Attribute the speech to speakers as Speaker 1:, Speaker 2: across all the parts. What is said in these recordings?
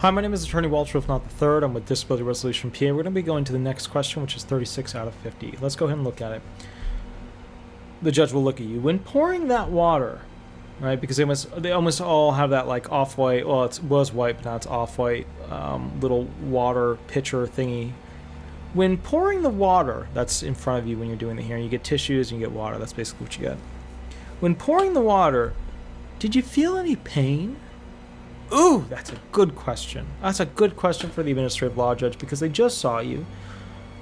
Speaker 1: Hi, my name is Attorney Walter Rudolph Hnot III. I'm with Disability Resolution PA. We're going to be going to the next question, which is 36 out of 50. Let's go ahead and look at it. The judge will look at you. When pouring that water, right, because they almost all have that like off-white, well, it was white, but now it's off-white little water pitcher thingy. When pouring the water that's in front of you when you're doing the hearing, you get tissues and you get water. That's basically what you get. When pouring the water, did you feel any pain? Ooh, that's a good question. That's a good question for the administrative law judge because they just saw you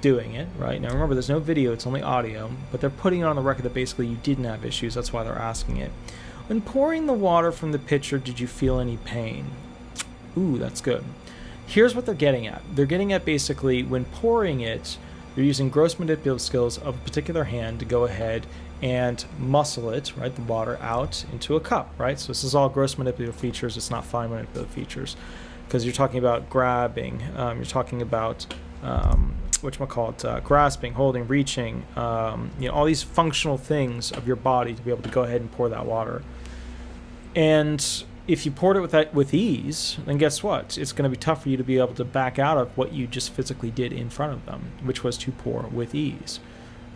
Speaker 1: doing it, right? Now remember, there's no video, it's only audio, but they're putting it on the record that basically you didn't have issues. That's why they're asking it. When pouring the water from the pitcher, did you feel any pain? Ooh, that's good. Here's what they're getting at. They're getting at basically when pouring it, they're using gross manipulative skills of a particular hand to go ahead and muscle it, right, the water out into a cup, right? So this is all gross manipulative features. It's not fine manipulative features because you're talking about grabbing, you're talking about grasping, holding, reaching, all these functional things of your body to be able to go ahead and pour that water. And if you poured it with ease, then guess what? It's going to be tough for you to be able to back out of what you just physically did in front of them, which was to pour with ease,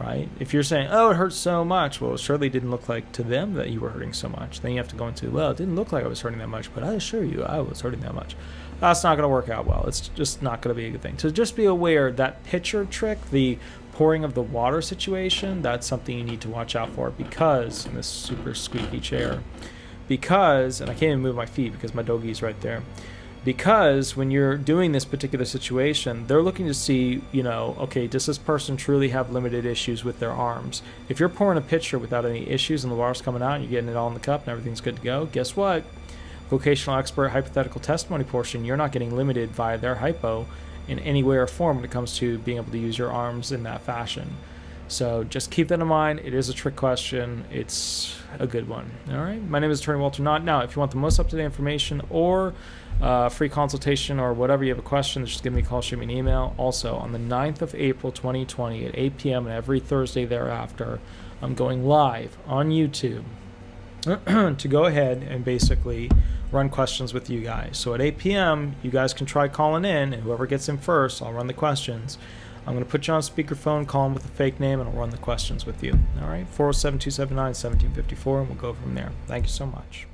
Speaker 1: right? If you're saying, oh, it hurts so much, well, it surely didn't look like to them that you were hurting so much. Then you have to go into, well, it didn't look like I was hurting that much, but I assure you I was hurting that much. That's not going to work out well. It's just not going to be a good thing. So just be aware that pitcher trick, the pouring of the water situation, that's something you need to watch out for because, in this super squeaky chair, because, and I can't even move my feet because my doggy's right there, because when you're doing this particular situation, they're looking to see, okay, does this person truly have limited issues with their arms? If you're pouring a pitcher without any issues and the water's coming out and you're getting it all in the cup and everything's good to go, guess what? Vocational expert hypothetical testimony portion, you're not getting limited via their hypo in any way or form when it comes to being able to use your arms in that fashion. So just keep that in mind. It is a trick question. It's a good one. All right. My name is Attorney Walter Hnot. Now, if you want the most up-to-date information or free consultation or whatever, you have a question, just give me a call, shoot me an email. Also, on the 9th of April, 2020 at 8 p.m. and every Thursday thereafter, I'm going live on YouTube to go ahead and basically run questions with you guys. So at 8 p.m., you guys can try calling in, and whoever gets in first, I'll run the questions. I'm going to put you on speakerphone, call them with a fake name, and I'll run the questions with you. All right, 407-279-1754, and we'll go from there. Thank you so much.